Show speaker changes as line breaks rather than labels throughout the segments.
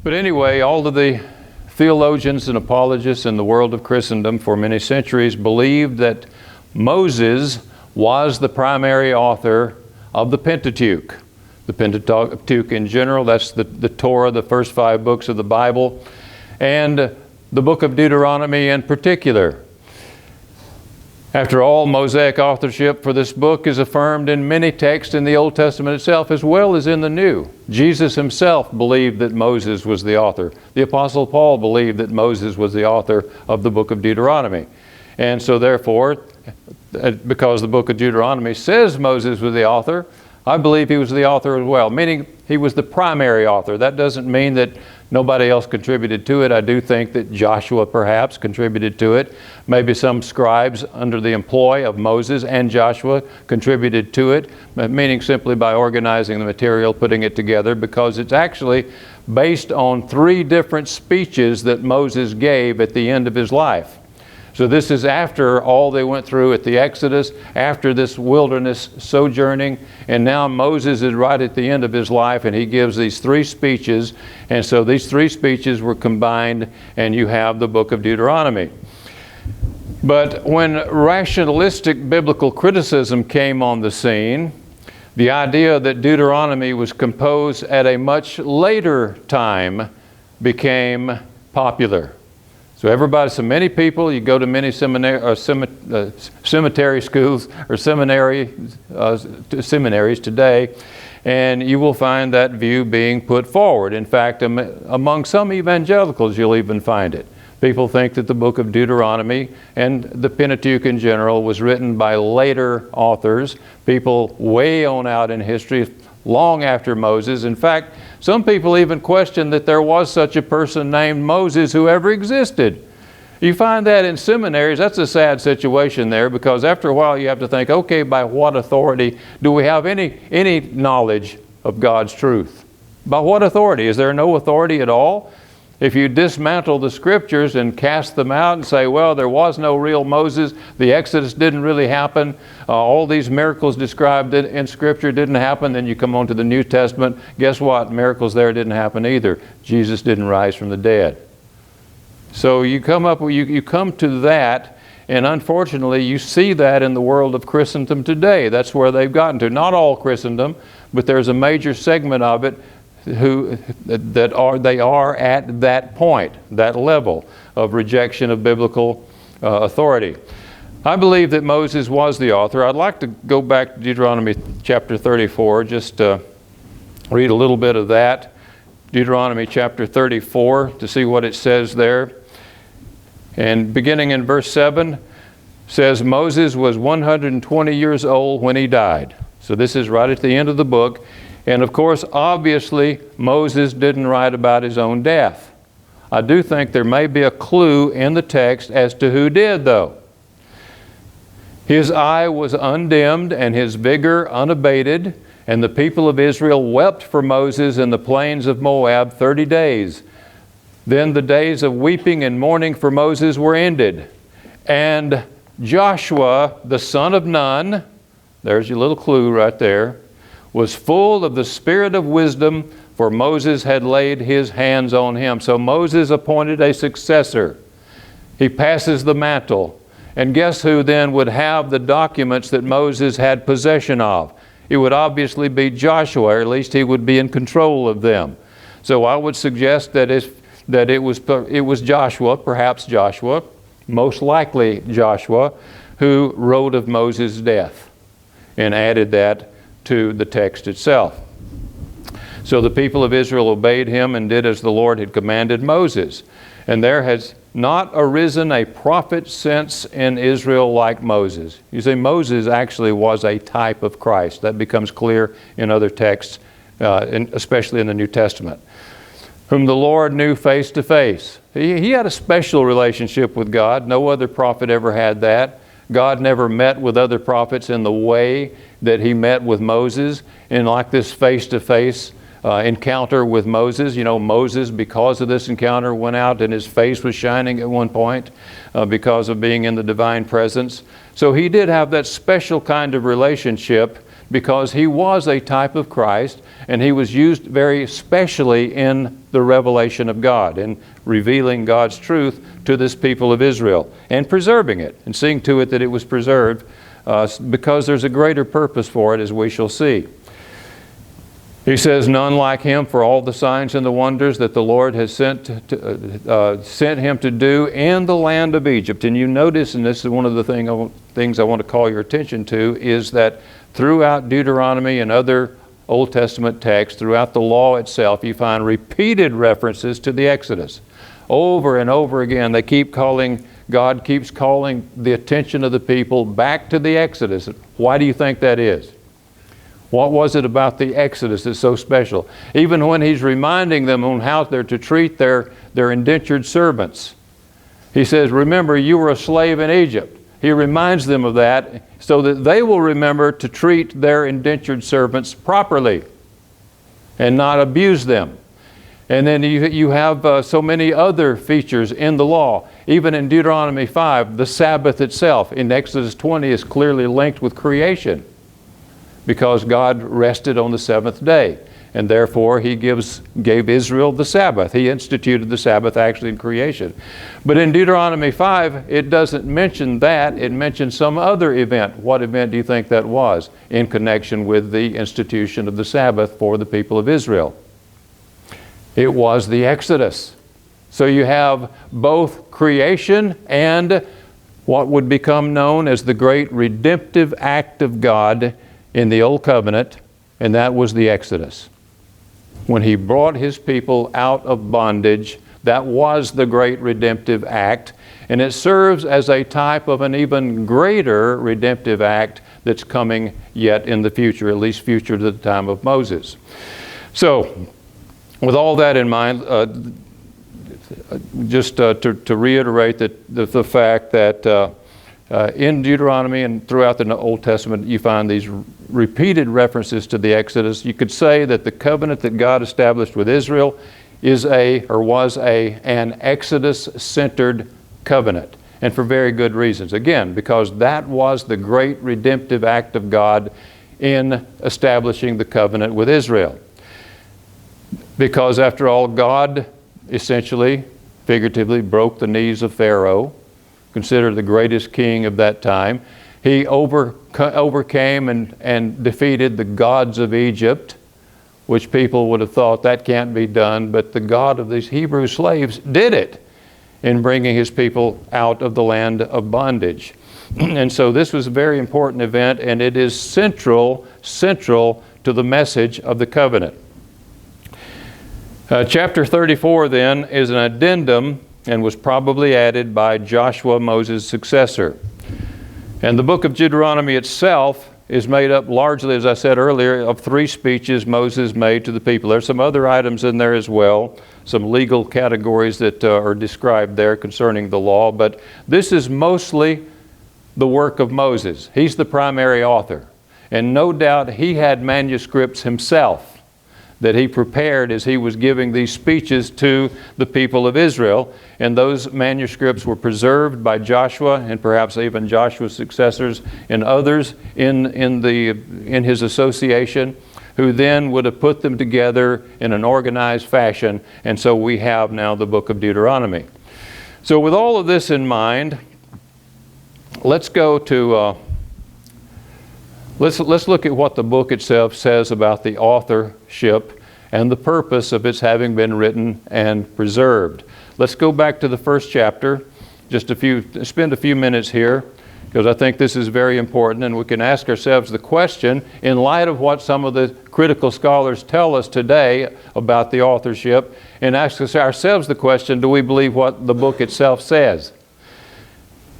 But anyway, all of the theologians and apologists in the world of Christendom for many centuries believed that Moses was the primary author of the Pentateuch. The Pentateuch in general, that's the Torah, the first 5 books of the Bible, and the book of Deuteronomy in particular. After all, Mosaic authorship for this book is affirmed in many texts in the Old Testament itself as well as in the New. Jesus himself believed that Moses was the author. The Apostle Paul believed that Moses was the author of the book of Deuteronomy. And so therefore, because the book of Deuteronomy says Moses was the author, I believe he was the author as well, meaning he was the primary author. That doesn't mean that nobody else contributed to it. I do think that Joshua perhaps contributed to it. Maybe some scribes under the employ of Moses and Joshua contributed to it, meaning simply by organizing the material, putting it together, because it's actually based on 3 different speeches that Moses gave at the end of his life. So this is after all they went through at the Exodus, after this wilderness sojourning, and now Moses is right at the end of his life, and he gives these 3 speeches, and so these 3 speeches were combined, and you have the book of Deuteronomy. But when rationalistic biblical criticism came on the scene, the idea that Deuteronomy was composed at a much later time became popular. So many people, you go to many cemetery schools or seminaries today, and you will find that view being put forward. In fact, among some evangelicals, you'll even find it. People think that the book of Deuteronomy and the Pentateuch in general was written by later authors, people way on out in history, long after Moses. In fact, some people even question that there was such a person named Moses who ever existed. You find that in seminaries. That's a sad situation there, because after a while you have to think, okay, by what authority do we have any knowledge of God's truth? By what authority? Is there no authority at all? If you dismantle the scriptures and cast them out and say, well, there was no real Moses, the Exodus didn't really happen, all these miracles described in Scripture didn't happen, then you come on to the New Testament, guess what? Miracles there didn't happen either. Jesus didn't rise from the dead. So you come to that, and unfortunately you see that in the world of Christendom today. That's where they've gotten to. Not all Christendom, but there's a major segment of it they are at that point, that level of rejection of biblical authority. I believe that Moses was the author. I'd like to go back to Deuteronomy chapter 34, just read a little bit of that. Deuteronomy chapter 34, to see what it says there. And beginning in verse 7, says, Moses was 120 years old when he died. So this is right at the end of the book. And of course, obviously, Moses didn't write about his own death. I do think there may be a clue in the text as to who did, though. His eye was undimmed and his vigor unabated, and the people of Israel wept for Moses in the plains of Moab 30 days. Then the days of weeping and mourning for Moses were ended. And Joshua, the son of Nun, there's your little clue right there, was full of the spirit of wisdom, for Moses had laid his hands on him. So Moses appointed a successor. He passes the mantle. And guess who then would have the documents that Moses had possession of? It would obviously be Joshua, or at least he would be in control of them. So I would suggest that it was Joshua, perhaps Joshua, most likely Joshua, who wrote of Moses' death and added that to the text itself. So the people of Israel obeyed him and did as the Lord had commanded Moses. And there has not arisen a prophet since in Israel like Moses. You see, Moses actually was a type of Christ. That becomes clear in other texts, especially in the New Testament. Whom the Lord knew face to face. He had a special relationship with God. No other prophet ever had that. God never met with other prophets in the way that he met with Moses, in like this face-to-face encounter with Moses. You know, Moses, because of this encounter, went out and his face was shining at one point because of being in the divine presence. So he did have that special kind of relationship because he was a type of Christ, and he was used very specially in the revelation of God, in revealing God's truth to this people of Israel, and preserving it, and seeing to it that it was preserved, because there's a greater purpose for it, as we shall see. He says, none like him for all the signs and the wonders that the Lord has sent him to do in the land of Egypt. And you notice, and this is one of the things I want to call your attention to, is that throughout Deuteronomy and other Old Testament texts, throughout the law itself, you find repeated references to the Exodus. Over and over again, God keeps calling the attention of the people back to the Exodus. Why do you think that is? What was it about the Exodus that's so special? Even when he's reminding them on how they're to treat their indentured servants. He says, remember, you were a slave in Egypt. He reminds them of that so that they will remember to treat their indentured servants properly and not abuse them. And then you have so many other features in the law. Even in Deuteronomy 5, the Sabbath itself in Exodus 20 is clearly linked with creation, because God rested on the seventh day, and therefore he gave Israel the Sabbath. He instituted the Sabbath actually in creation. But in Deuteronomy 5, it doesn't mention that. It mentions some other event. What event do you think that was in connection with the institution of the Sabbath for the people of Israel? It was the Exodus. So you have both creation and what would become known as the great redemptive act of God in the Old Covenant, and that was the Exodus. When he brought his people out of bondage, that was the great redemptive act, and it serves as a type of an even greater redemptive act that's coming yet in the future, at least future to the time of Moses. So, with all that in mind, just to reiterate the fact that in Deuteronomy and throughout the Old Testament, you find these repeated references to the Exodus. You could say that the covenant that God established with Israel was an Exodus-centered covenant, and for very good reasons. Again, because that was the great redemptive act of God in establishing the covenant with Israel. Because after all, God essentially, figuratively, broke the knees of Pharaoh, considered the greatest king of that time. He overcame and defeated the gods of Egypt, which people would have thought that can't be done, but the God of these Hebrew slaves did it in bringing his people out of the land of bondage. And so this was a very important event, and it is central to the message of the covenant. Chapter 34 then is an addendum and was probably added by Joshua, Moses' successor. And the book of Deuteronomy itself is made up largely, as I said earlier, of 3 speeches Moses made to the people. There's some other items in there as well, some legal categories that are described there concerning the law, but this is mostly the work of Moses. He's the primary author. And no doubt he had manuscripts himself that he prepared as he was giving these speeches to the people of Israel. And those manuscripts were preserved by Joshua and perhaps even Joshua's successors and others in his association, who then would have put them together in an organized fashion. And so we have now the book of Deuteronomy. So with all of this in mind, let's go to Let's look at what the book itself says about the authorship and the purpose of its having been written and preserved. Let's go back to the first chapter, spend a few minutes here, because I think this is very important, and we can ask ourselves the question, in light of what some of the critical scholars tell us today about the authorship, and ask ourselves the question, do we believe what the book itself says?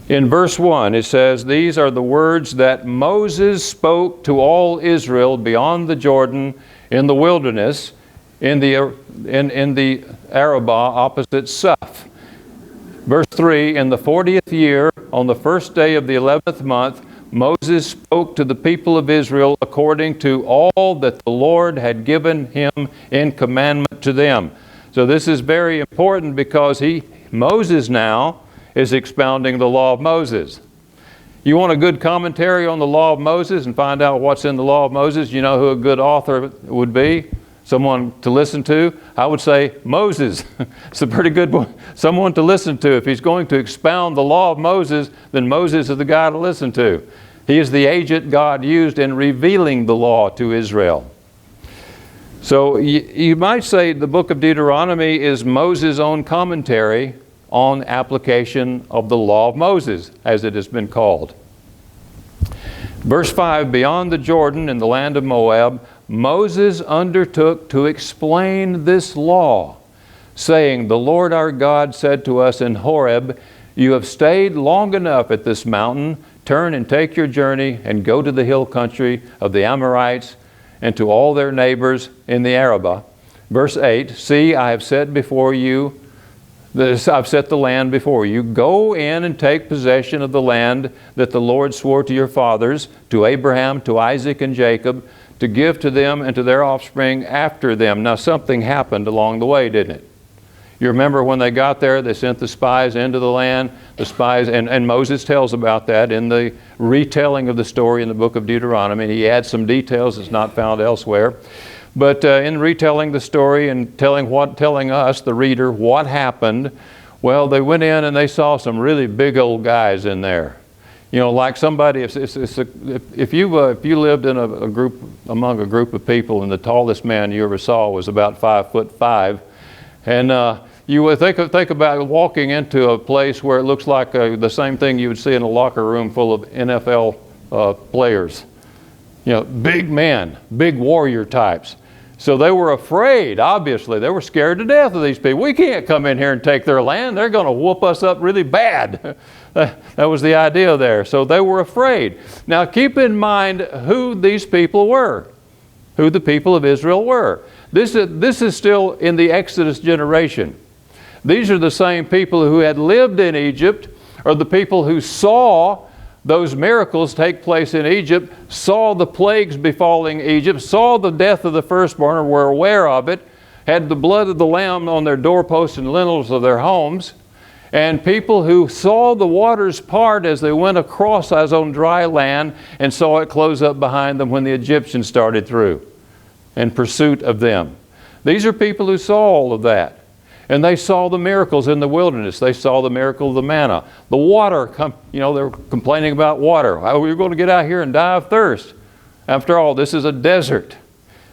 In verse 1, it says, "These are the words that Moses spoke to all Israel beyond the Jordan in the wilderness, in the Arabah opposite Suph." Verse 3, "In the 40th year, on the first day of the 11th month, Moses spoke to the people of Israel according to all that the Lord had given him in commandment to them." So this is very important because Moses now is expounding the law of Moses. You want a good commentary on the law of Moses and find out what's in the law of Moses? You know who a good author would be? Someone to listen to? I would say Moses. It's a pretty good one. Someone to listen to. If he's going to expound the law of Moses, then Moses is the guy to listen to. He is the agent God used in revealing the law to Israel. So you might say the book of Deuteronomy is Moses' own commentary on application of the law of Moses, as it has been called. Verse 5, beyond the Jordan in the land of Moab, Moses undertook to explain this law, saying, the Lord our God said to us in Horeb, you have stayed long enough at this mountain. Turn and take your journey and go to the hill country of the Amorites and to all their neighbors in the Arabah. Verse 8, see, I have set before you I've set the land before you. Go in and take possession of the land that the Lord swore to your fathers, to Abraham, to Isaac, and Jacob, to give to them and to their offspring after them. Now something happened along the way, didn't it? You remember when they got there, they sent the spies into the land. The spies, and Moses tells about that in the retelling of the story in the book of Deuteronomy. He adds some details that's not found elsewhere. But in retelling the story and telling us, the reader, what happened, well, they went in and they saw some really big old guys in there. You know, like somebody, if you lived in a group, among a group of people, and the tallest man you ever saw was about 5'5", and you would think about walking into a place where it looks like the same thing you would see in a locker room full of NFL players. You know, big men, big warrior types. So they were afraid, obviously. They were scared to death of these people. We can't come in here and take their land. They're going to whoop us up really bad. That was the idea there. So they were afraid. Now keep in mind who these people were, who the people of Israel were. This is still in the Exodus generation. These are the same people who had lived in Egypt, or the people who saw those miracles take place in Egypt, saw the plagues befalling Egypt, saw the death of the firstborn, or were aware of it, had the blood of the lamb on their doorposts and lintels of their homes, and people who saw the waters part as they went across as on dry land and saw it close up behind them when the Egyptians started through in pursuit of them. These are people who saw all of that. And they saw the miracles in the wilderness. They saw the miracle of the manna. The water, they were complaining about water. We're going to get out here and die of thirst. After all, this is a desert.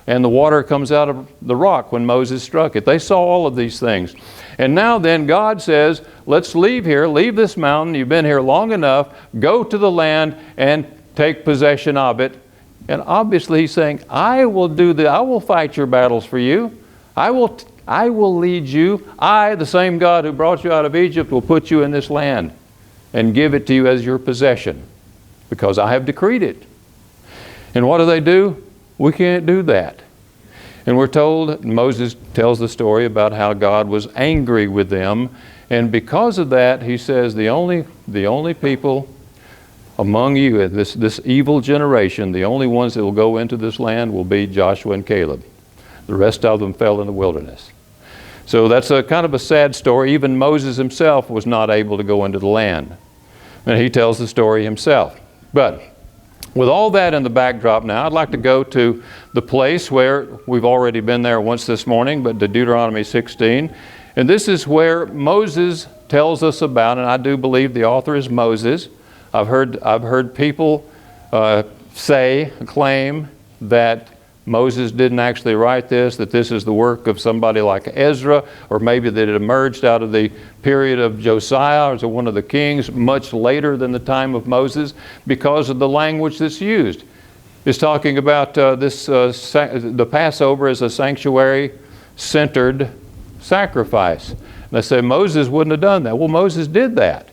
And the water comes out of the rock when Moses struck it. They saw all of these things. And now then God says, let's leave here, leave this mountain. You've been here long enough. Go to the land and take possession of it. And obviously he's saying, I will fight your battles for you. I will lead you. I, the same God who brought you out of Egypt, will put you in this land and give it to you as your possession, because I have decreed it. And what do? We can't do that. And we're told, Moses tells the story about how God was angry with them, and because of that, he says, the only people among you, this evil generation, the only ones that will go into this land will be Joshua and Caleb. The rest of them fell in the wilderness. So that's a kind of a sad story. Even Moses himself was not able to go into the land. And he tells the story himself. But with all that in the backdrop now, I'd like to go to the place where we've already been there once this morning, but to Deuteronomy 16. And this is where Moses tells us about, and I do believe the author is Moses. I've heard people claim that Moses didn't actually write this, that this is the work of somebody like Ezra, or maybe that it emerged out of the period of Josiah or one of the kings much later than the time of Moses, because of the language that's used. It's talking about the Passover as a sanctuary-centered sacrifice. And they say Moses wouldn't have done that. Well, Moses did that.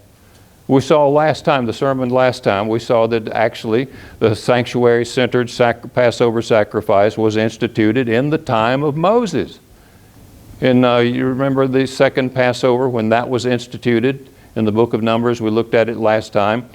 We saw the sermon last time, we saw that actually the sanctuary-centered Passover sacrifice was instituted in the time of Moses. And you remember the second Passover when that was instituted in the book of Numbers? We looked at it last time.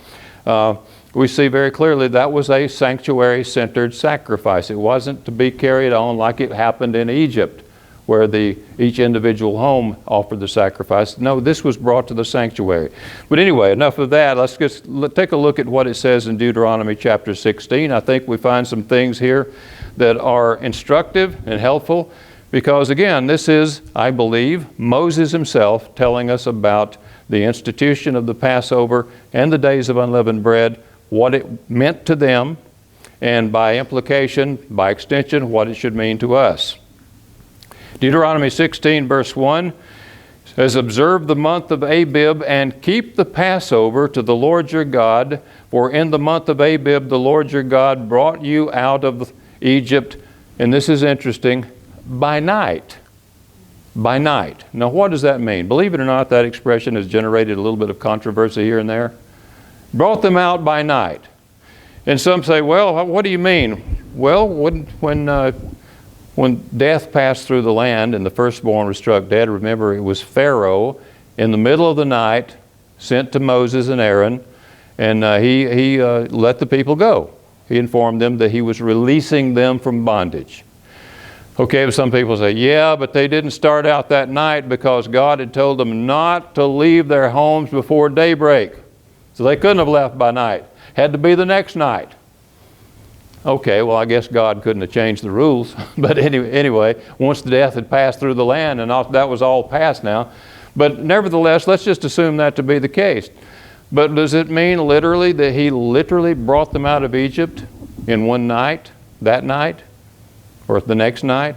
We see very clearly that was a sanctuary-centered sacrifice. It wasn't to be carried on like it happened in Egypt, where each individual home offered the sacrifice. No, this was brought to the sanctuary. But anyway, enough of that. Let's just take a look at what it says in Deuteronomy chapter 16. I think we find some things here that are instructive and helpful because, again, this is, I believe, Moses himself telling us about the institution of the Passover and the days of unleavened bread, what it meant to them, and by implication, by extension, what it should mean to us. Deuteronomy 16 verse 1 says, "Observe the month of Abib and keep the Passover to the Lord your God, for in the month of Abib the Lord your God brought you out of Egypt," and this is interesting, "by night." By night. Now what does that mean? Believe it or not, that expression has generated a little bit of controversy here and there. Brought them out by night. And some say, well, what do you mean? Well, when death passed through the land and the firstborn was struck dead, remember it was Pharaoh in the middle of the night sent to Moses and Aaron, and he let the people go. He informed them that he was releasing them from bondage. Okay, but some people say, yeah, but they didn't start out that night because God had told them not to leave their homes before daybreak. So they couldn't have left by night. Had to be the next night. Okay, well, I guess God couldn't have changed the rules. But anyway, once the death had passed through the land, and that was all past now. But nevertheless, let's just assume that to be the case. But does it mean literally that he literally brought them out of Egypt in one night, that night, or the next night?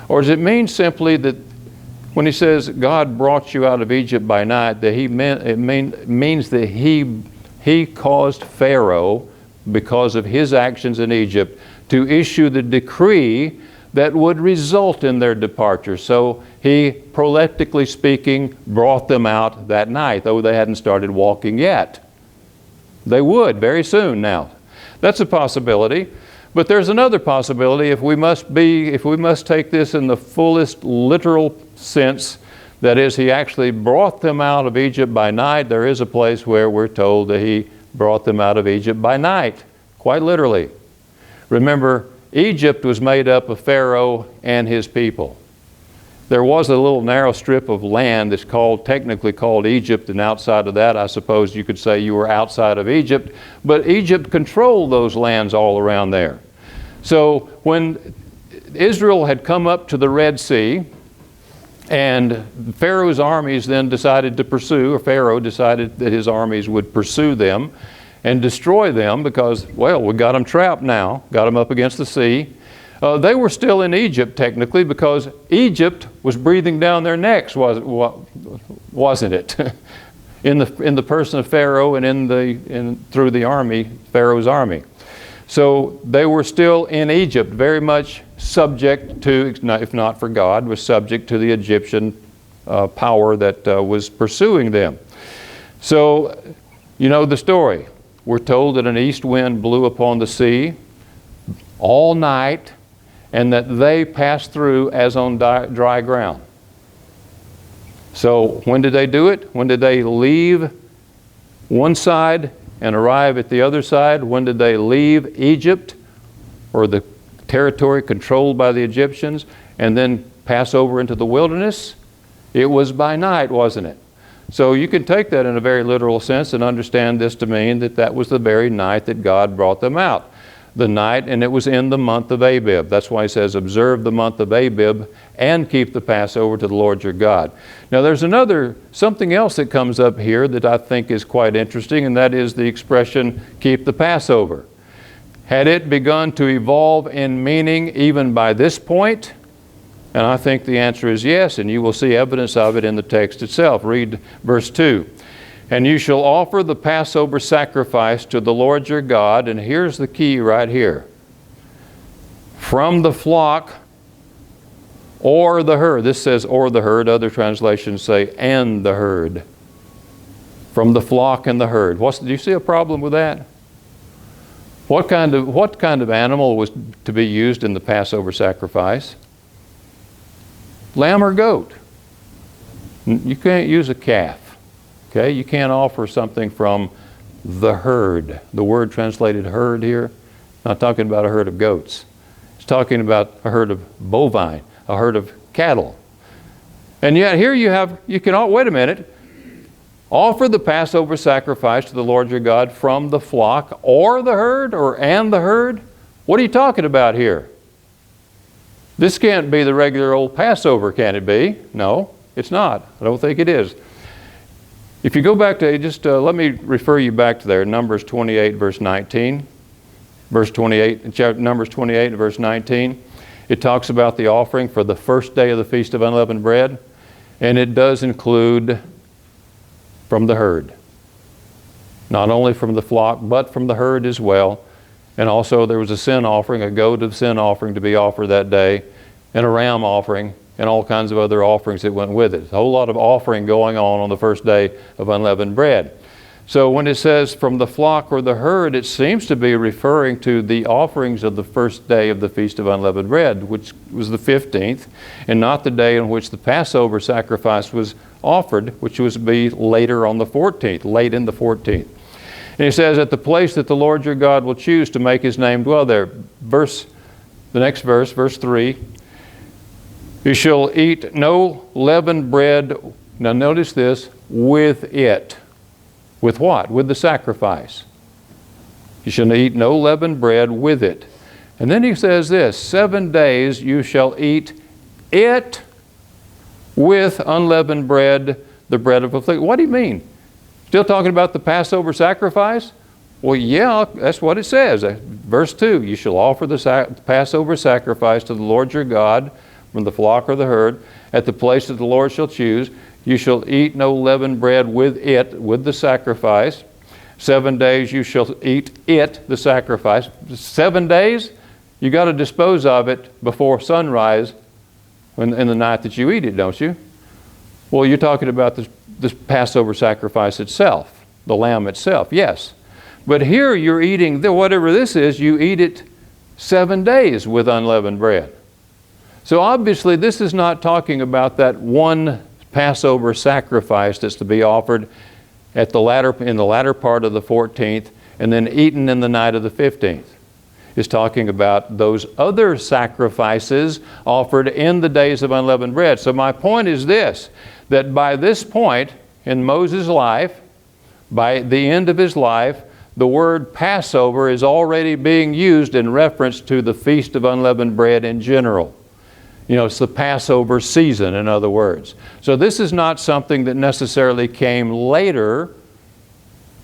Or does it mean simply that when he says God brought you out of Egypt by night, that means that he caused Pharaoh, because of his actions in Egypt, to issue the decree that would result in their departure. So he, proleptically speaking, brought them out that night, though they hadn't started walking yet. They would very soon now. That's a possibility. But there's another possibility if we must take this in the fullest literal sense. That is, he actually brought them out of Egypt by night. There is a place where we're told that he brought them out of Egypt by night, quite literally. Remember, Egypt was made up of Pharaoh and his people. There was a little narrow strip of land that's technically called Egypt, and outside of that, I suppose you could say you were outside of Egypt, but Egypt controlled those lands all around there. So when Israel had come up to the Red Sea, and Pharaoh's armies then decided to pursue, or Pharaoh decided that his armies would pursue them and destroy them because, well, we got them trapped now, got them up against the sea. They were still in Egypt technically because Egypt was breathing down their necks, wasn't it? in the person of Pharaoh and through the army, Pharaoh's army. So they were still in Egypt, very much subject to, if not for God, was subject to the Egyptian power that was pursuing them. So, you know the story. We're told that an east wind blew upon the sea all night, and that they passed through as on dry ground. So when did they do it? When did they leave one side and arrive at the other side? When did they leave Egypt, or the territory controlled by the Egyptians, and then pass over into the wilderness? It was by night, wasn't it? So you can take that in a very literal sense and understand this to mean that that was the very night that God brought them out. The night, and it was in the month of Abib. That's why he says, observe the month of Abib and keep the Passover to the Lord your God. Now there's something else that comes up here that I think is quite interesting, and that is the expression, keep the Passover. Had it begun to evolve in meaning even by this point? And I think the answer is yes, and you will see evidence of it in the text itself. Read verse 2. And you shall offer the Passover sacrifice to the Lord your God, and here's the key right here. From the flock or the herd. This says or the herd. Other translations say and the herd. From the flock and the herd. Do you see a problem with that? What kind of animal was to be used in the Passover sacrifice? Lamb or goat. You can't use a calf. Okay? You can't offer something from the herd. The word translated herd here, not talking about a herd of goats. It's talking about a herd of bovine, a herd of cattle. And yet here wait a minute, offer the Passover sacrifice to the Lord your God from the flock or the herd and the herd? What are you talking about here? This can't be the regular old Passover, can it be? No, it's not. I don't think it is. If you go back to, let me refer you back to there, Numbers 28, verse 19. Verse 28, Numbers 28, verse 19. It talks about the offering for the first day of the Feast of Unleavened Bread, and it does include from the herd. Not only from the flock, but from the herd as well. And also there was a sin offering, a goat of sin offering to be offered that day, and a ram offering, and all kinds of other offerings that went with it. A whole lot of offering going on the first day of Unleavened Bread. So when it says from the flock or the herd, it seems to be referring to the offerings of the first day of the Feast of Unleavened Bread, which was the 15th, and not the day in which the Passover sacrifice was offered, which was to be later on the 14th, late in the 14th. And he says, at the place that the Lord your God will choose to make his name dwell there. The next verse, verse 3, you shall eat no leavened bread. Now notice this, with it. With what? With the sacrifice. You shall eat no leavened bread with it. And then he says this, 7 days you shall eat it with unleavened bread, the bread of affliction. What do you mean? Still talking about the Passover sacrifice? Well, yeah, that's what it says. Verse 2, you shall offer the Passover sacrifice to the Lord your God from the flock or the herd at the place that the Lord shall choose. You shall eat no leavened bread with it, with the sacrifice. 7 days you shall eat it, the sacrifice. 7 days, you got to dispose of it before sunrise in the night that you eat it, don't you? Well, you're talking about this Passover sacrifice itself, the lamb itself, yes. But here you're eating, whatever this is, you eat it 7 days with unleavened bread. So obviously this is not talking about that one Passover sacrifice that's to be offered in the latter part of the 14th and then eaten in the night of the 15th. It's talking about those other sacrifices offered in the days of unleavened bread. So my point is this, that by this point in Moses' life, by the end of his life, the word Passover is already being used in reference to the Feast of Unleavened Bread in general. You know, it's the Passover season, in other words. So this is not something that necessarily came later,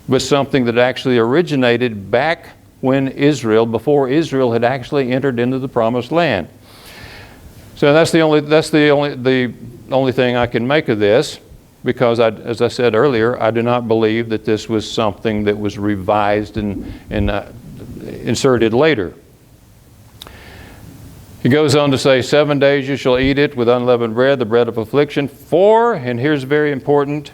but something that actually originated back when before Israel had actually entered into the Promised Land. So that's the only thing I can make of this, because as I said earlier, I do not believe that this was something that was revised and inserted later. He goes on to say, 7 days you shall eat it with unleavened bread, the bread of affliction. And here's very important,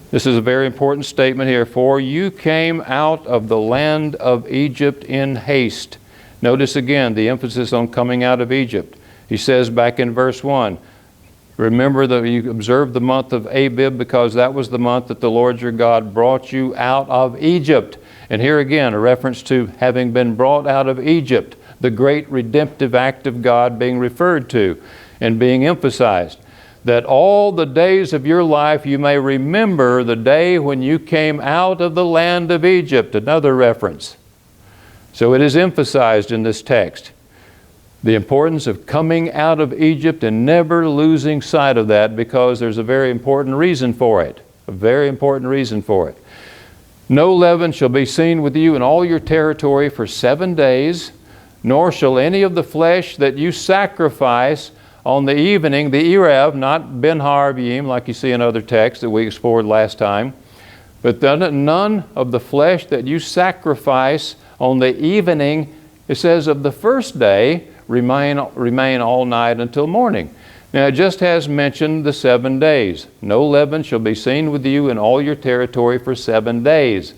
this is a very important statement here, for you came out of the land of Egypt in haste. Notice again the emphasis on coming out of Egypt. He says back in verse 1, remember that you observed the month of Abib, because that was the month that the Lord your God brought you out of Egypt. And here again, a reference to having been brought out of Egypt, the great redemptive act of God being referred to and being emphasized. That all the days of your life you may remember the day when you came out of the land of Egypt, another reference. So it is emphasized in this text, the importance of coming out of Egypt and never losing sight of that, because there's a very important reason for it. A very important reason for it. No leaven shall be seen with you in all your territory for 7 days, nor shall any of the flesh that you sacrifice on the evening, the Erev, not Ben Harvim, like you see in other texts that we explored last time, but none of the flesh that you sacrifice on the evening, it says, of the first day, remain all night until morning. Now it just has mentioned the 7 days. No leaven shall be seen with you in all your territory for 7 days.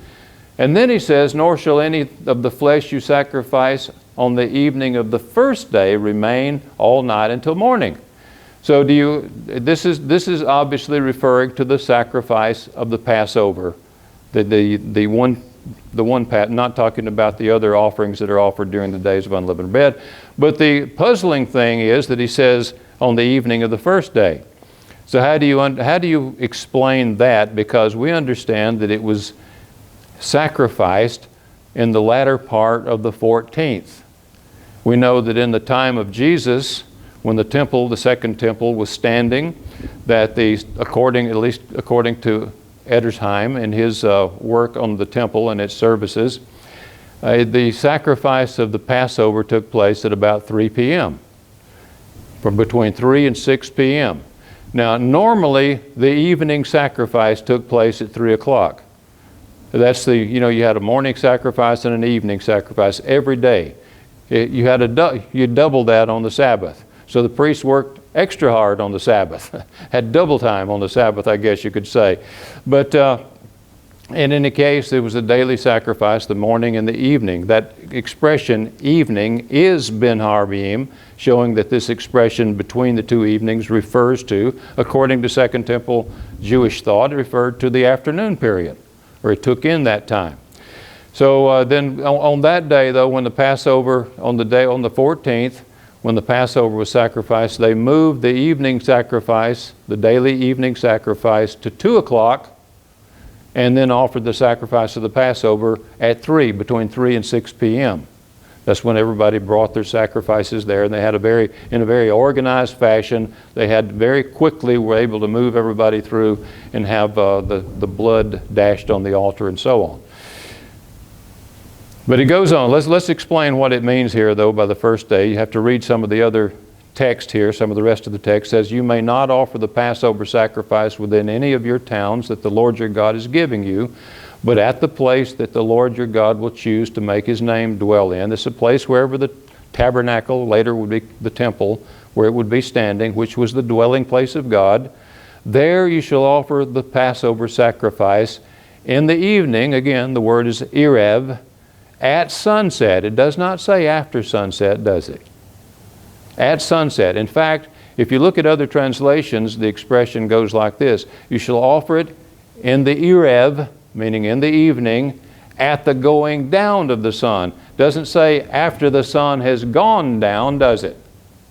And then he says, nor shall any of the flesh you sacrifice on the evening of the first day remain all night until morning. So this is obviously referring to the sacrifice of the Passover, the one not talking about the other offerings that are offered during the days of unleavened bread. But the puzzling thing is that he says, on the evening of the first day. So how do you explain that? Because we understand that it was sacrificed in the latter part of the 14th. We know that in the time of Jesus, when the second temple was standing, that at least according to Edersheim in his work on the temple and its services, the sacrifice of the Passover took place at about 3 p.m., from between 3 and 6 p.m. Now, normally, the evening sacrifice took place at 3 o'clock. That's you had a morning sacrifice and an evening sacrifice every day. You doubled that on the Sabbath. So the priests worked extra hard on the Sabbath, had double time on the Sabbath, I guess you could say. But in any case, it was a daily sacrifice, the morning and the evening. That expression, evening, is Ben Harbim, showing that this expression between the two evenings refers to, according to Second Temple Jewish thought, it referred to the afternoon period, or it took in that time. So then on that day, though, when the Passover, on the 14th, when the Passover was sacrificed, they moved the evening sacrifice, the daily evening sacrifice, to 2 o'clock, and then offered the sacrifice of the Passover at 3, between 3 and 6 p.m. That's when everybody brought their sacrifices there, and they had in a very organized fashion. They had very quickly were able to move everybody through and have the blood dashed on the altar and so on. But it goes on. Let's explain what it means here, though, by the first day. You have to read some of the other text here. Some of the rest of the text says, "You may not offer the Passover sacrifice within any of your towns that the Lord your God is giving you, but at the place that the Lord your God will choose to make His name dwell in." This is a place wherever the tabernacle, later would be the temple, where it would be standing, which was the dwelling place of God. "There you shall offer the Passover sacrifice in the evening." Again, the word is Erev. "At sunset." It does not say after sunset, does it? At sunset. In fact, if you look at other translations, the expression goes like this: "You shall offer it in the Erev," meaning in the evening, "at the going down of the sun." Doesn't say after the sun has gone down, does it?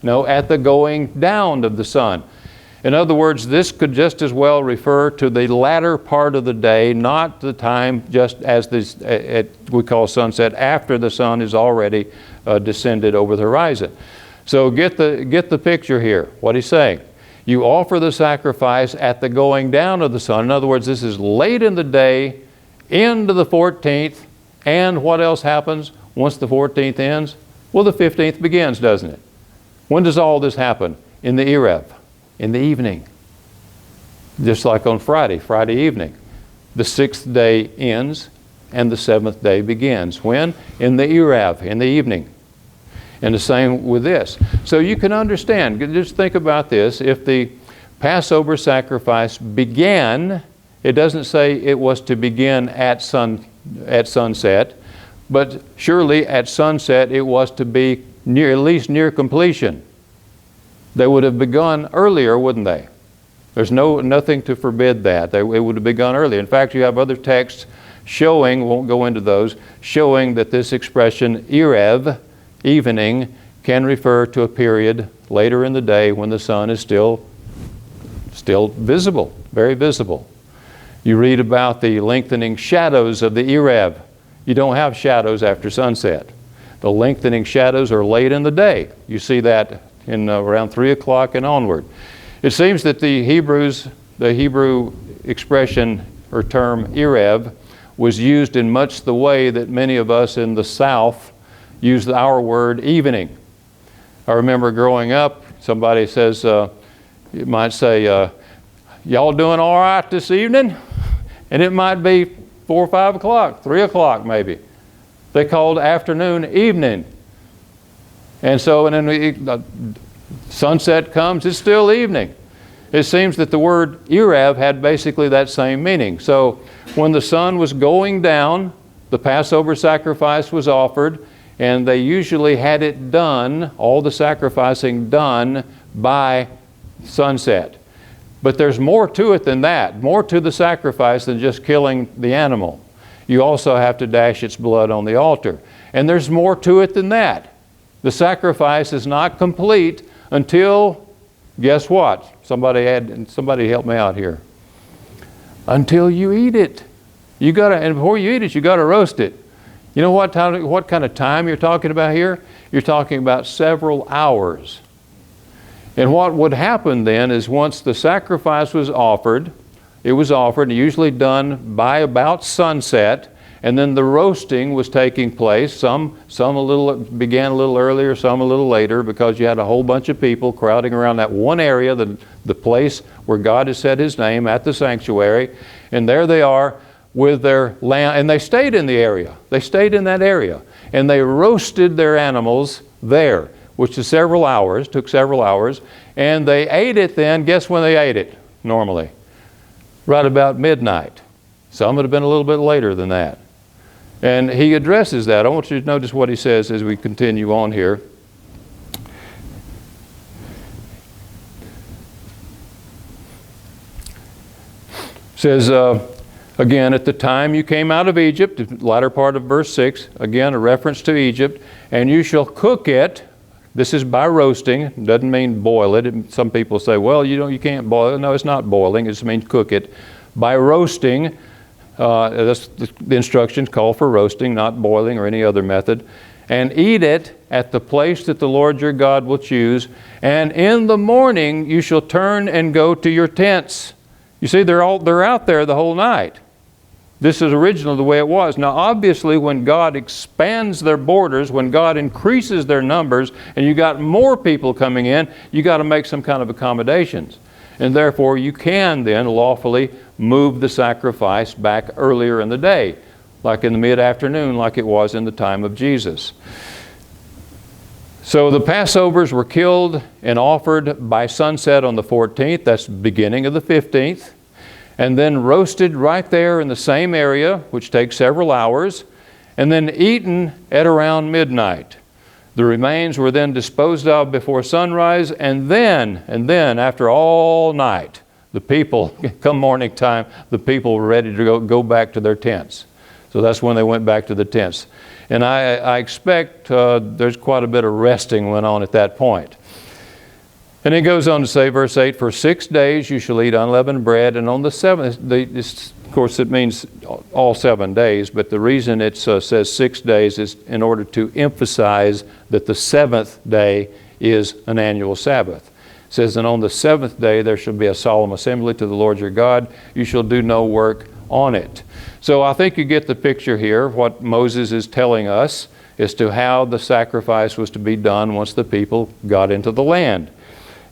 No, at the going down of the sun. In other words, this could just as well refer to the latter part of the day, not the time just as we call sunset, after the sun is already descended over the horizon. So get the picture here. What he's saying: you offer the sacrifice at the going down of the sun. In other words, this is late in the day, into the 14th, and what else happens once the 14th ends? Well, the 15th begins, doesn't it? When does all this happen? In the Erev. In the evening. Just like on Friday evening. The 6th day ends and the 7th day begins. When? In the Erev, in the evening. And the same with this. So you can understand, just think about this. If the Passover sacrifice began, it doesn't say it was to begin at sunset, but surely at sunset it was to be at least near completion. They would have begun earlier, wouldn't they? There's nothing to forbid that. It would have begun earlier. In fact, you have other texts showing, won't go into those, showing that this expression, Erev, evening, can refer to a period later in the day when the sun is still visible, very visible. You read about the lengthening shadows of the Erev. You don't have shadows after sunset. The lengthening shadows are late in the day. You see that in around 3 o'clock and onward. It seems that the Hebrew expression or term Erev was used in much the way that many of us in the South use our word evening. I remember growing up, somebody says, you might say, "Y'all doing all right this evening?" And it might be 4 or 5 o'clock, 3 o'clock maybe. They called afternoon evening. And so, and then sunset comes, it's still evening. It seems that the word Erev had basically that same meaning. So when the sun was going down, the Passover sacrifice was offered, and they usually had it done, all the sacrificing done by sunset. But there's more to it than that, more to the sacrifice than just killing the animal. You also have to dash its blood on the altar. And there's more to it than that. The sacrifice is not complete until guess what? Somebody help me out here. Until you eat it. And before you eat it, you got to roast it. You know what kind of time you're talking about here? You're talking about several hours. And what would happen then is once the sacrifice was offered, it was offered, usually done by about sunset, and then the roasting was taking place. Some began a little earlier, some a little later, because you had a whole bunch of people crowding around that one area, the place where God has set His name at the sanctuary. And there they are with their lamb, and they stayed in the area. They stayed in that area, and they roasted their animals there, which is took several hours, and they ate it then. Guess when they ate it normally? Right about midnight. Some would have been a little bit later than that. And he addresses that. I want you to notice what he says as we continue on here. It says, again, at the time you came out of Egypt, the latter part of verse 6, again, a reference to Egypt, and you shall cook it. This is by roasting. It doesn't mean boil it. Some people say, well, you can't boil it. No, it's not boiling. It just means cook it. By roasting, that's the instructions call for roasting, not boiling or any other method. And eat it at the place that the Lord your God will choose. And in the morning you shall turn and go to your tents. You see, they're out there the whole night. This is originally the way it was. Now, obviously, when God expands their borders, when God increases their numbers, and you got more people coming in, you got to make some kind of accommodations. And therefore, you can then lawfully move the sacrifice back earlier in the day, like in the mid-afternoon, like it was in the time of Jesus. So the Passovers were killed and offered by sunset on the 14th. That's the beginning of the 15th. And then roasted right there in the same area, which takes several hours, and then eaten at around midnight. The remains were then disposed of before sunrise, and then after all night, the people, come morning time, the people were ready to go back to their tents. So that's when they went back to the tents. And I expect there's quite a bit of resting went on at that point. And it goes on to say, verse 8, for 6 days you shall eat unleavened bread, and on the seventh, of course it means all 7 days, but the reason it says 6 days is in order to emphasize that the seventh day is an annual Sabbath. It says, and on the seventh day there shall be a solemn assembly to the Lord your God. You shall do no work on it. So I think you get the picture here, what Moses is telling us as to how the sacrifice was to be done once the people got into the land.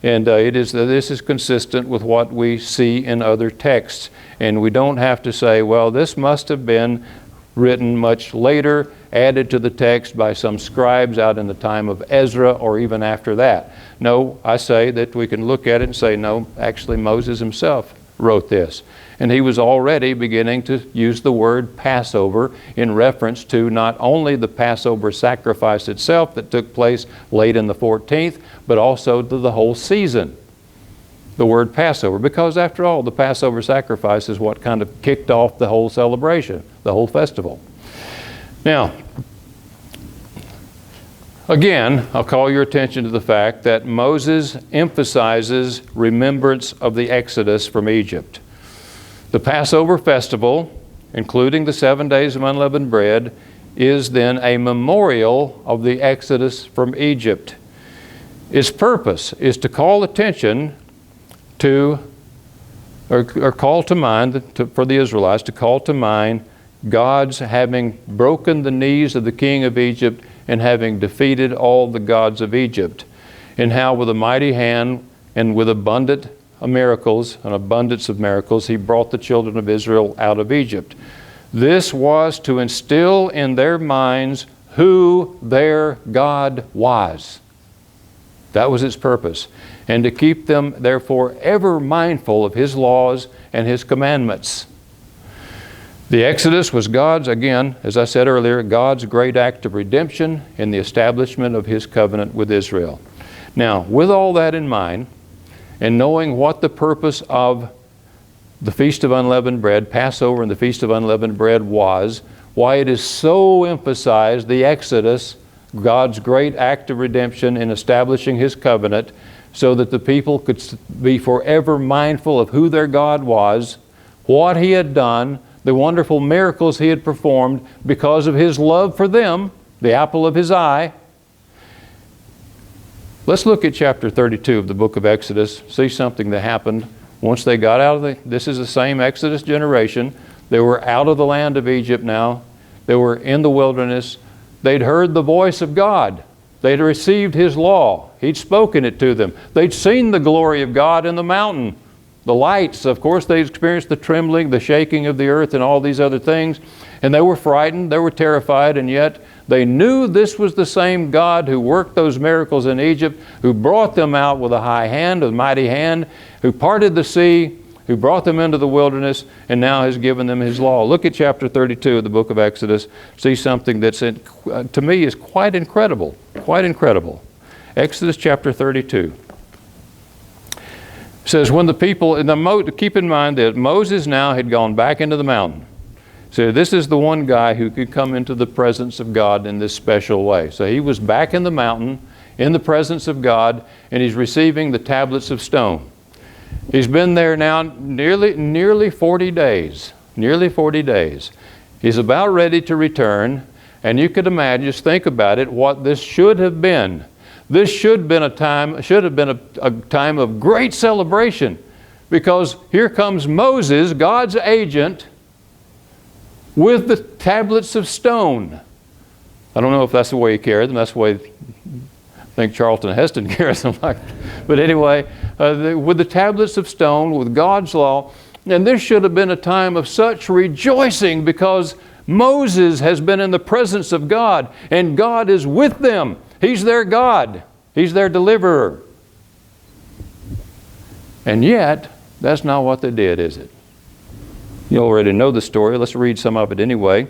And this is consistent with what we see in other texts. And we don't have to say, well, this must have been written much later, added to the text by some scribes out in the time of Ezra or even after that. No, I say that we can look at it and say, no, actually Moses himself wrote this. And he was already beginning to use the word Passover in reference to not only the Passover sacrifice itself that took place late in the 14th, but also to the whole season. The word Passover, because after all, the Passover sacrifice is what kind of kicked off the whole celebration, the whole festival. Now, again, I'll call your attention to the fact that Moses emphasizes remembrance of the Exodus from Egypt. The Passover festival, including the 7 days of unleavened bread, is then a memorial of the Exodus from Egypt. Its purpose is to call attention to, or call to mind, for the Israelites, to call to mind God's having broken the knees of the king of Egypt and having defeated all the gods of Egypt, and how with a mighty hand and with an abundance of miracles, he brought the children of Israel out of Egypt. This was to instill in their minds who their God was. That was its purpose. And to keep them, therefore, ever mindful of His laws and His commandments. The Exodus was God's, again, as I said earlier, God's great act of redemption and the establishment of His covenant with Israel. Now, with all that in mind, and knowing what the purpose of the Feast of Unleavened Bread, Passover and the Feast of Unleavened Bread was, why it is so emphasized, the Exodus, God's great act of redemption in establishing His covenant, so that the people could be forever mindful of who their God was, what He had done, the wonderful miracles He had performed because of His love for them, the apple of His eye. Let's look at chapter 32 of the book of Exodus, see something that happened once they got out of this is the same Exodus generation. They were out of the land of Egypt now. They were in the wilderness. They'd heard the voice of God. They'd received His law. He'd spoken it to them. They'd seen the glory of God in the mountain. The lights, of course, they experienced the trembling, the shaking of the earth, and all these other things. And they were frightened, they were terrified, and yet they knew this was the same God who worked those miracles in Egypt, who brought them out with a high hand, a mighty hand, who parted the sea, who brought them into the wilderness, and now has given them His law. Look at chapter 32 of the book of Exodus. See something that's, to me, is quite incredible. Quite incredible. Exodus chapter 32. It says, when the people, keep in mind that Moses now had gone back into the mountain. So this is the one guy who could come into the presence of God in this special way. So he was back in the mountain, in the presence of God, and he's receiving the tablets of stone. He's been there now nearly 40 days. Nearly 40 days. He's about ready to return, and you could imagine, just think about it, what this should have been. This should have been a time of great celebration, because here comes Moses, God's agent, with the tablets of stone. I don't know if that's the way he carried them. That's the way I think Charlton Heston carries them. But anyway, with the tablets of stone, with God's law, and this should have been a time of such rejoicing, because Moses has been in the presence of God, and God is with them. He's their God. He's their deliverer. And yet, that's not what they did, is it? You already know the story. Let's read some of it anyway.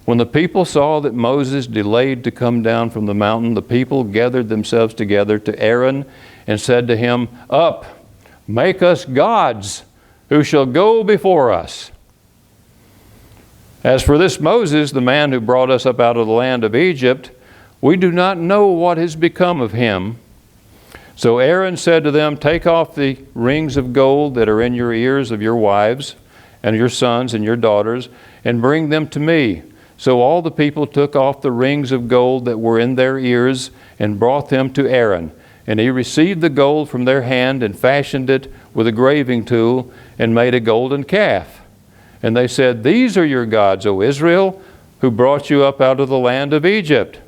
When the people saw that Moses delayed to come down from the mountain, the people gathered themselves together to Aaron and said to him, "Up, make us gods who shall go before us. As for this Moses, the man who brought us up out of the land of Egypt, we do not know what has become of him." So Aaron said to them, "Take off the rings of gold that are in your ears of your wives and your sons and your daughters, and bring them to me." So all the people took off the rings of gold that were in their ears and brought them to Aaron. And he received the gold from their hand and fashioned it with a graving tool and made a golden calf. And they said, "These are your gods, O Israel, who brought you up out of the land of Egypt."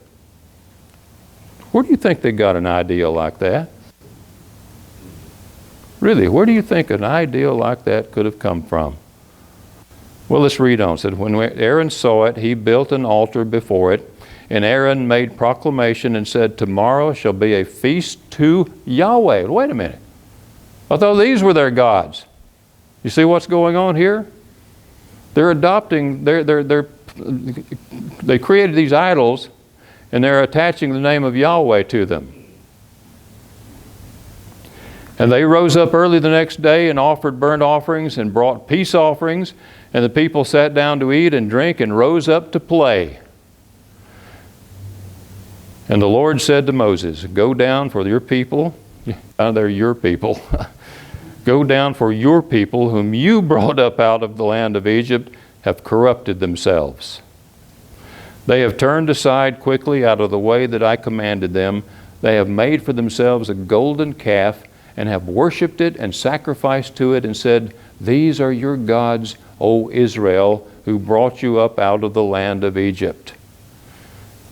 Where do you think they got an idea like that? Really, where do you think an idea like that could have come from? Well, let's read on. It said, when Aaron saw it, he built an altar before it. And Aaron made proclamation and said, "Tomorrow shall be a feast to Yahweh." Wait a minute. I thought these were their gods. You see what's going on here? They're adopting, they created these idols, and they're attaching the name of Yahweh to them. And they rose up early the next day and offered burnt offerings and brought peace offerings. And the people sat down to eat and drink and rose up to play. And the Lord said to Moses, "Go down, for your people," they're your people, "Go down, for your people whom you brought up out of the land of Egypt have corrupted themselves. They have turned aside quickly out of the way that I commanded them. They have made for themselves a golden calf and have worshipped it and sacrificed to it and said, 'These are your gods, O Israel, who brought you up out of the land of Egypt.'"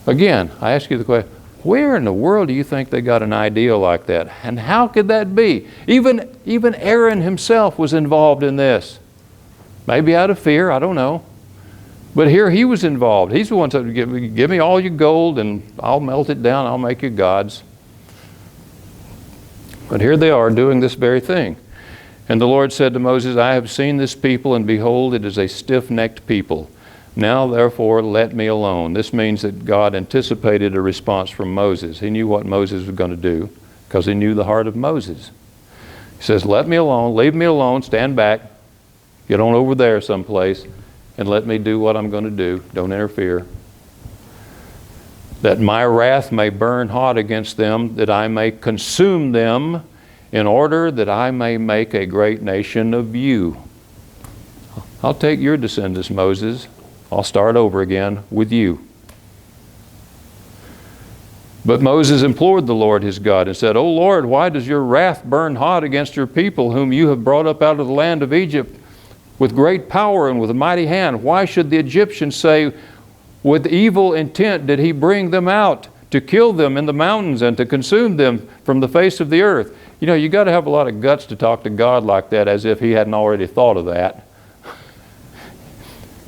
Again, I ask you the question, where in the world do you think they got an idea like that? And how could that be? Even Aaron himself was involved in this. Maybe out of fear, I don't know. But here he was involved. He's the one that said, give me all your gold and I'll melt it down, I'll make you gods. But here they are doing this very thing. And the Lord said to Moses, "I have seen this people, and behold, it is a stiff-necked people. Now, therefore, let me alone." This means that God anticipated a response from Moses. He knew what Moses was going to do because he knew the heart of Moses. He says, "Let me alone, leave me alone, stand back, get on over there someplace, and let me do what I'm going to do. Don't interfere. That my wrath may burn hot against them, that I may consume them, in order that I may make a great nation of you. I'll take your descendants, Moses. I'll start over again with you. But Moses implored the Lord his God and said, O Lord, why does your wrath burn hot against your people, whom you have brought up out of the land of Egypt with great power and with a mighty hand? Why should the Egyptians say, with evil intent did he bring them out, to kill them in the mountains and to consume them from the face of the earth? You know, you got to have a lot of guts to talk to God like that, as if he hadn't already thought of that.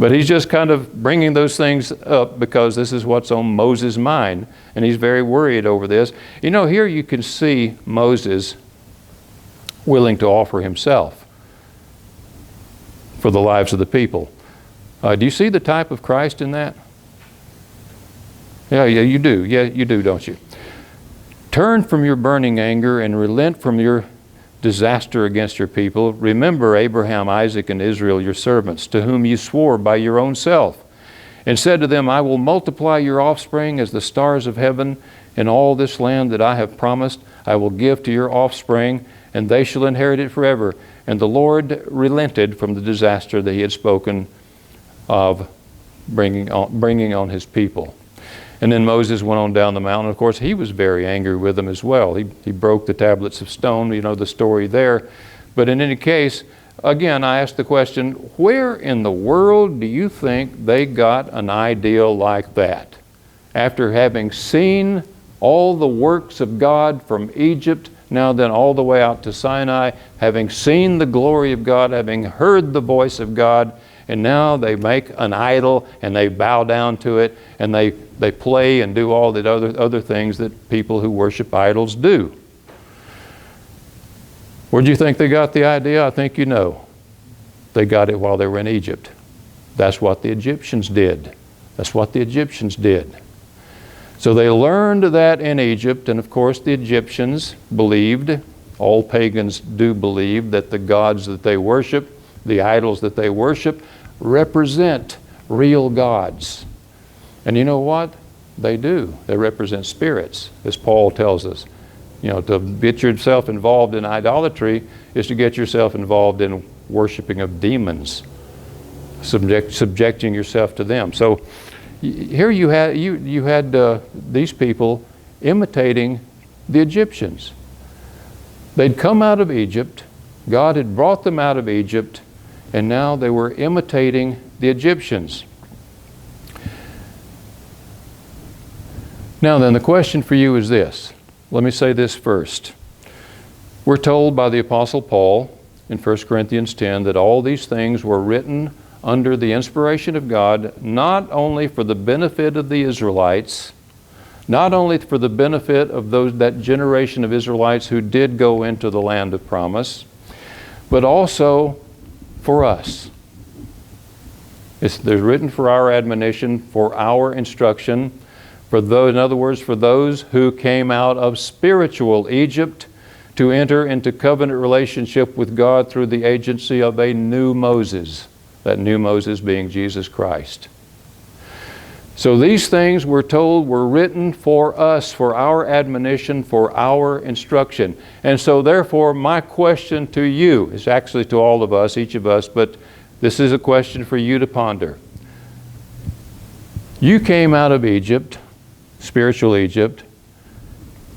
But he's just kind of bringing those things up because this is what's on Moses' mind, and he's very worried over this. You know, here you can see Moses willing to offer himself for the lives of the people. Do you see the type of Christ in that? Yeah, you do. Yeah, you do, don't you? Turn from your burning anger and relent from your disaster against your people. Remember Abraham, Isaac, and Israel, your servants, to whom you swore by your own self, and said to them, I will multiply your offspring as the stars of heaven, and all this land that I have promised I will give to your offspring, and they shall inherit it forever. And the Lord relented from the disaster that he had spoken of bringing on his people. And then Moses went on down the mountain. Of course, he was very angry with them as well. He broke the tablets of stone, you know the story there. But in any case, again, I ask the question, where in the world do you think they got an idea like that? After having seen all the works of God from Egypt, now then all the way out to Sinai, having seen the glory of God, having heard the voice of God, and now they make an idol and they bow down to it, and they play and do all the other things that people who worship idols do. Where do you think they got the idea? I think you know. They got it while they were in Egypt. That's what the Egyptians did. That's what the Egyptians did. So they learned that in Egypt, and of course the Egyptians believed, all pagans do believe, that the gods that they worship, the idols that they worship, represent real gods. And you know what? They do. They represent spirits, as Paul tells us. You know, to get yourself involved in idolatry is to get yourself involved in worshiping of demons, subjecting yourself to them. So here you had these people imitating the Egyptians. They'd come out of Egypt. God had brought them out of Egypt, and now they were imitating the Egyptians. Now then, the question for you is this. Let me say this first. We're told by the Apostle Paul in 1 Corinthians 10 that all these things were written under the inspiration of God, not only for the benefit of the Israelites, not only for the benefit of that generation of Israelites who did go into the land of promise, but also for us. They're written for our admonition, for our instruction, for those, in other words, for those who came out of spiritual Egypt to enter into covenant relationship with God through the agency of a new Moses, that new Moses being Jesus Christ. So these things, we're told, were written for us, for our admonition, for our instruction. And so therefore, my question to you is actually to all of us, each of us, but this is a question for you to ponder. You came out of Egypt, spiritual Egypt,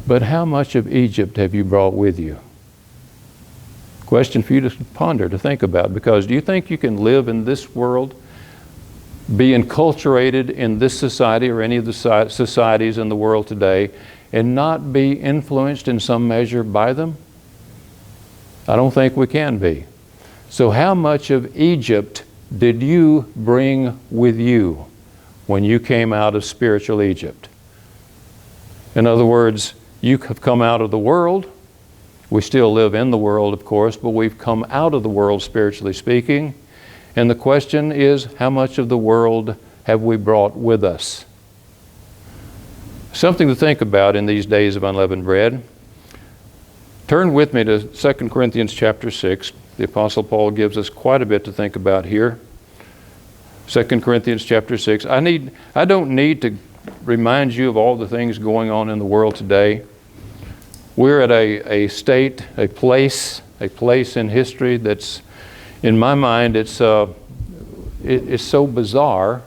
but how much of Egypt have you brought with you? Question for you to ponder, to think about, because do you think you can live in this world, be enculturated in this society or any of the societies in the world today, and not be influenced in some measure by them? I don't think we can be. So how much of Egypt did you bring with you when you came out of spiritual Egypt? In other words, you have come out of the world. We still live in the world, of course, but we've come out of the world, spiritually speaking. And the question is, how much of the world have we brought with us? Something to think about in these days of unleavened bread. Turn with me to 2 Corinthians chapter 6. The Apostle Paul gives us quite a bit to think about here. 2 Corinthians chapter 6. I don't need to remind you of all the things going on in the world today. We're at a state, a place in history that's, in my mind, it's so bizarre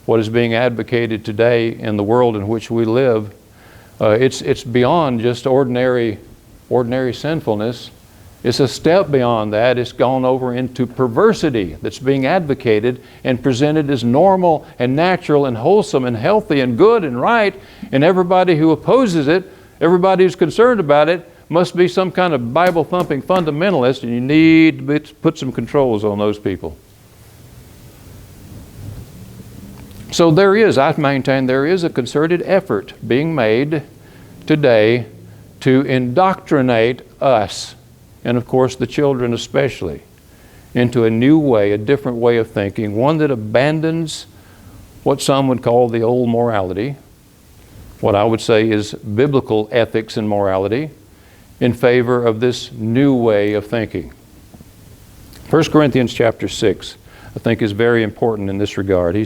what is being advocated today in the world in which we live. It's beyond just ordinary sinfulness. It's a step beyond that. It's gone over into perversity that's being advocated and presented as normal and natural and wholesome and healthy and good and right. And everybody who opposes it, everybody who's concerned about it, must be some kind of Bible-thumping fundamentalist, and you need to put some controls on those people. So I maintain there is a concerted effort being made today to indoctrinate us, and of course the children especially, into a new way, a different way of thinking, one that abandons what some would call the old morality, what I would say is biblical ethics and morality, in favor of this new way of thinking. 1 Corinthians chapter 6, I think, is very important in this regard.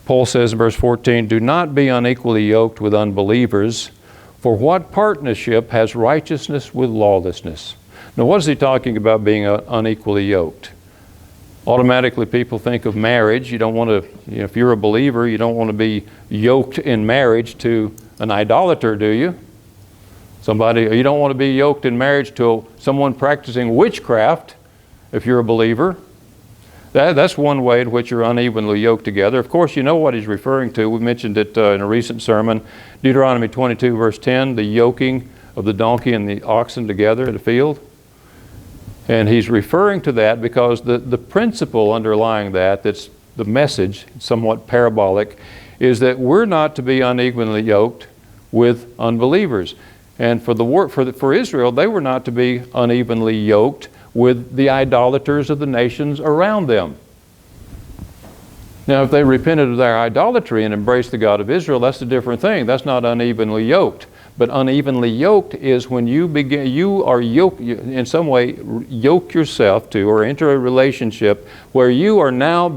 Paul says in verse 14, "Do not be unequally yoked with unbelievers, for what partnership has righteousness with lawlessness?" Now, what is he talking about being unequally yoked? Automatically people think of marriage. You don't want to, if you're a believer, you don't want to be yoked in marriage to an idolater, do you? You don't want to be yoked in marriage to someone practicing witchcraft if you're a believer. That's one way in which you're unevenly yoked together. Of course, you know what he's referring to. We mentioned it in a recent sermon, Deuteronomy 22, verse 10, the yoking of the donkey and the oxen together in the field. And he's referring to that because the principle underlying that's the message, somewhat parabolic, is that we're not to be unevenly yoked with unbelievers. And for Israel, they were not to be unevenly yoked with the idolaters of the nations around them. Now, if they repented of their idolatry and embraced the God of Israel, that's a different thing. That's not unevenly yoked. But unevenly yoked is when you are yoked, in some way, yoke yourself to or enter a relationship where you are now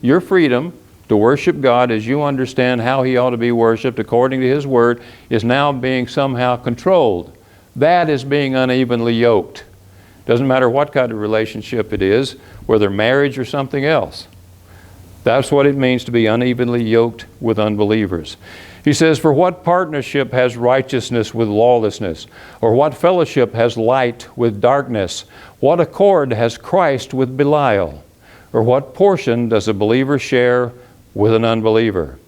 your freedom to worship God as you understand how He ought to be worshiped according to His Word is now being somehow controlled. That is being unevenly yoked. Doesn't matter what kind of relationship it is, whether marriage or something else. That's what it means to be unevenly yoked with unbelievers. He says, "For what partnership has righteousness with lawlessness? Or what fellowship has light with darkness? What accord has Christ with Belial? Or what portion does a believer share with an unbeliever?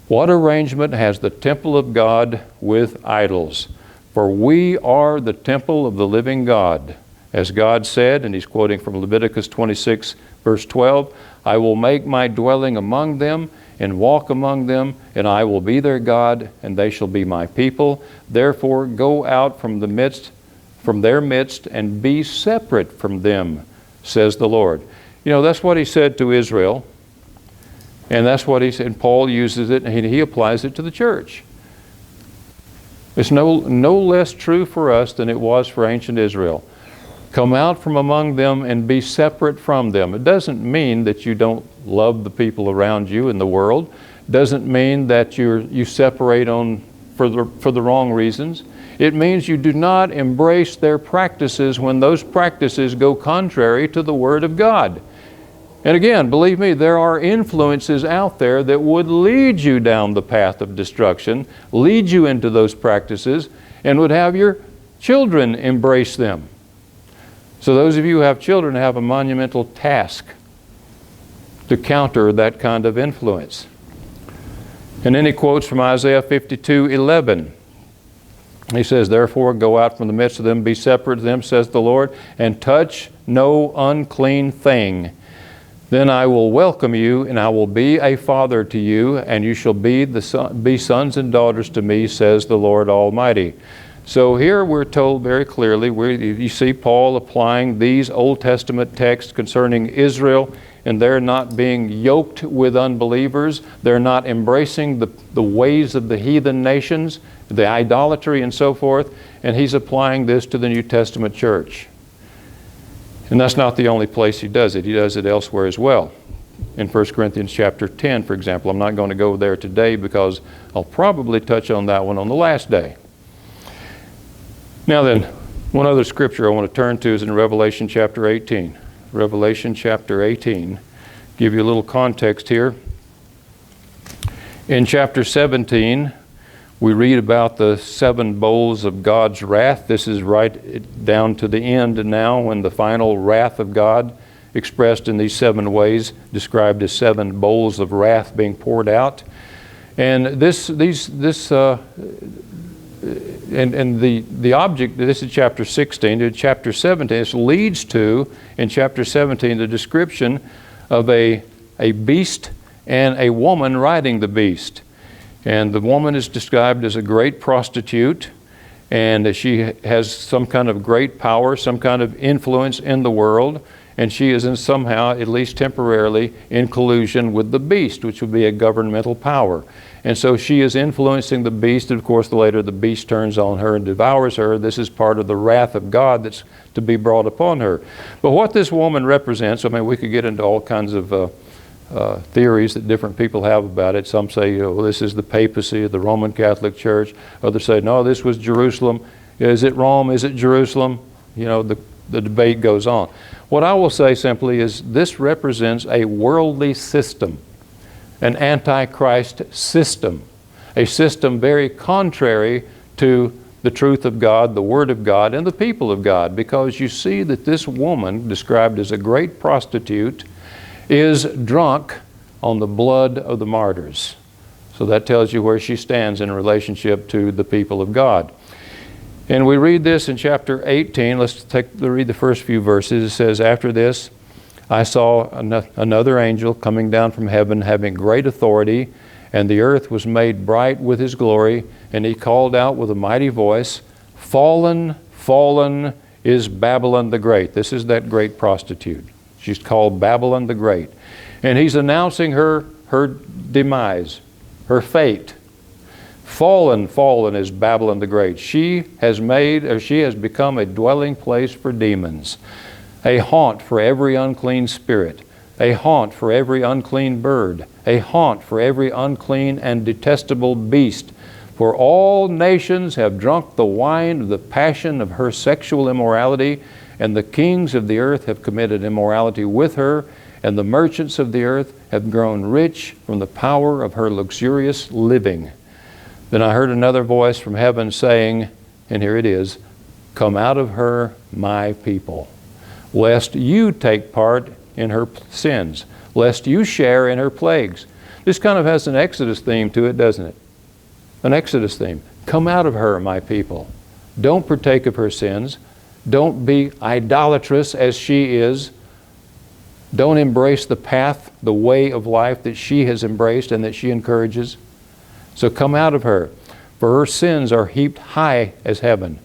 What arrangement has the temple of God with idols? For we are the temple of the living God. As God said," and he's quoting from Leviticus 26, verse 12, "I will make my dwelling among them and walk among them, and I will be their God, and they shall be my people. Therefore go out from their midst, and be separate from them, says the Lord." That's what he said to Israel. And that's what he said. And Paul uses it, and he applies it to the church. It's no less true for us than it was for ancient Israel. Come out from among them and be separate from them. It doesn't mean that you don't love the people around you in the world. It doesn't mean that you separate for the wrong reasons. It means you do not embrace their practices when those practices go contrary to the Word of God. And again, believe me, there are influences out there that would lead you down the path of destruction, lead you into those practices, and would have your children embrace them. So those of you who have children have a monumental task to counter that kind of influence. And then he quotes from Isaiah 52:11. He says, "Therefore go out from the midst of them, be separate of them, says the Lord, and touch no unclean thing. Then I will welcome you, and I will be a father to you, and you shall be sons and daughters to me, says the Lord Almighty." So here we're told very clearly, you see Paul applying these Old Testament texts concerning Israel, and they're not being yoked with unbelievers. They're not embracing the ways of the heathen nations, the idolatry and so forth. And he's applying this to the New Testament church. And that's not the only place he does it. He does it elsewhere as well. In 1 Corinthians chapter 10, for example. I'm not going to go there today because I'll probably touch on that one on the last day. Now then, one other scripture I want to turn to is in Revelation chapter 18. Revelation chapter 18. Give you a little context here. In chapter 17, we read about the 7 bowls of God's wrath. This is right down to the end now, when the final wrath of God, expressed in these 7 ways, described as 7 bowls of wrath being poured out. And the object, this is chapter 16, to chapter 17, this leads to, in chapter 17, the description of a beast and a woman riding the beast. And the woman is described as a great prostitute, and she has some kind of great power, some kind of influence in the world, and she is in somehow, at least temporarily, in collusion with the beast, which would be a governmental power. And so she is influencing the beast. Of course, later the beast turns on her and devours her. This is part of the wrath of God that's to be brought upon her. But what this woman represents, I mean, we could get into all kinds of theories that different people have about it. Some say, well, this is the papacy of the Roman Catholic Church. Others say, no, this was Jerusalem. Is it Rome? Is it Jerusalem? The debate goes on. What I will say simply is this represents a worldly system, an antichrist system, a system very contrary to the truth of God, the Word of God, and the people of God, because you see that this woman, described as a great prostitute, is drunk on the blood of the martyrs. So that tells you where she stands in relationship to the people of God. And we read this in chapter 18. Let's read the first few verses. It says, after this, I saw another angel coming down from heaven, having great authority, and the earth was made bright with his glory. And he called out with a mighty voice, fallen, fallen is Babylon the Great. This is that great prostitute. She's called Babylon the Great. And he's announcing her demise, her fate. Fallen, fallen is Babylon the Great. She has become a dwelling place for demons, a haunt for every unclean spirit, a haunt for every unclean bird, a haunt for every unclean and detestable beast. For all nations have drunk the wine of the passion of her sexual immorality, and the kings of the earth have committed immorality with her, and the merchants of the earth have grown rich from the power of her luxurious living. Then I heard another voice from heaven saying, and here it is, come out of her, my people, lest you take part in her sins, lest you share in her plagues. This kind of has an Exodus theme to it, doesn't it? An Exodus theme. Come out of her, my people. Don't partake of her sins. Don't be idolatrous as she is. Don't embrace the path, the way of life that she has embraced and that she encourages. So come out of her, for her sins are heaped high as heaven,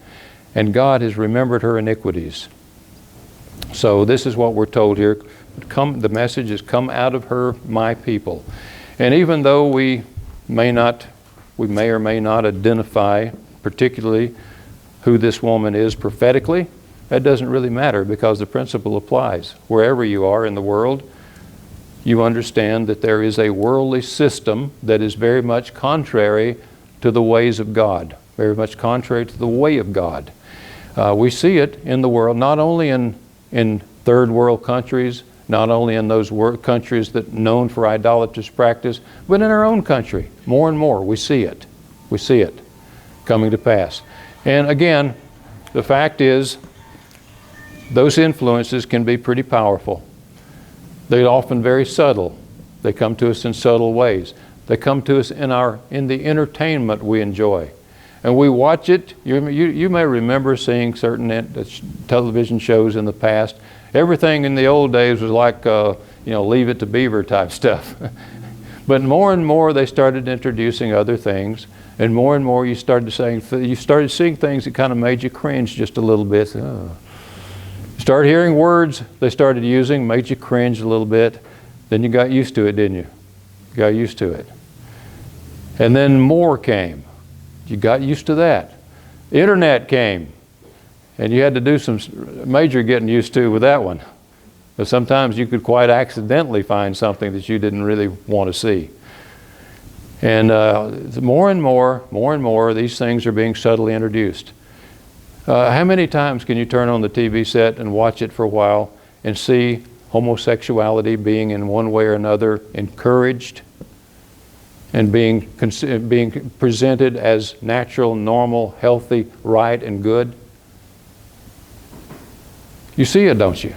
and God has remembered her iniquities. So this is what we're told here. The message is, come out of her, my people. And even though we may or may not identify particularly who this woman is prophetically, that doesn't really matter, because the principle applies. Wherever you are in the world, you understand that there is a worldly system that is very much contrary to the ways of God, very much contrary to the way of God. We see it in the world, not only in third world countries, not only in those countries that are known for idolatrous practice, but in our own country. More and more we see it. We see it coming to pass. And again, the fact is, those influences can be pretty powerful. They're often very subtle. They come to us in subtle ways. They come to us in the entertainment we enjoy. And we watch it. You may remember seeing certain television shows in the past. Everything in the old days was like, Leave It to Beaver type stuff. But more and more they started introducing other things. And more you started seeing things that kind of made you cringe just a little bit. Start hearing words they started using, made you cringe a little bit. Then you got used to it, didn't you? You got used to it. And then more came. You got used to that. Internet came. And you had to do some major getting used to with that one. But sometimes you could quite accidentally find something that you didn't really want to see. And more and more, these things are being subtly introduced. How many times can you turn on the TV set and watch it for a while and see homosexuality being in one way or another encouraged and being presented as natural, normal, healthy, right, and good? You see it, don't you?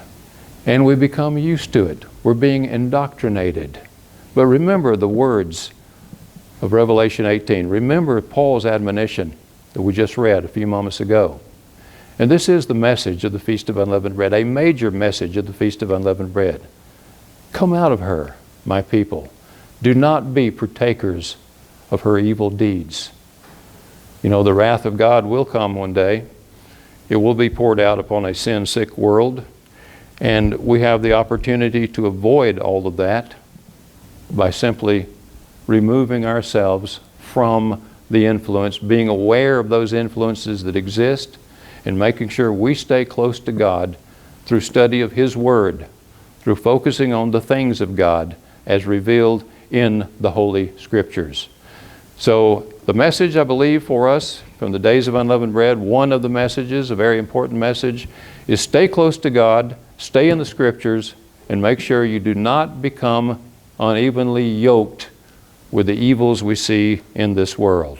And we become used to it. We're being indoctrinated. But remember the words of Revelation 18. Remember Paul's admonition that we just read a few moments ago. And this is the message of the Feast of Unleavened Bread, a major message of the Feast of Unleavened Bread. Come out of her, my people. Do not be partakers of her evil deeds. You know, the wrath of God will come one day. It will be poured out upon a sin-sick world. And we have the opportunity to avoid all of that by simply removing ourselves from the influence, being aware of those influences that exist, and making sure we stay close to God through study of His Word, through focusing on the things of God as revealed in the Holy Scriptures. So the message, I believe, for us from the days of Unleavened Bread, one of the messages, a very important message, is stay close to God, stay in the Scriptures, and make sure you do not become unevenly yoked with the evils we see in this world.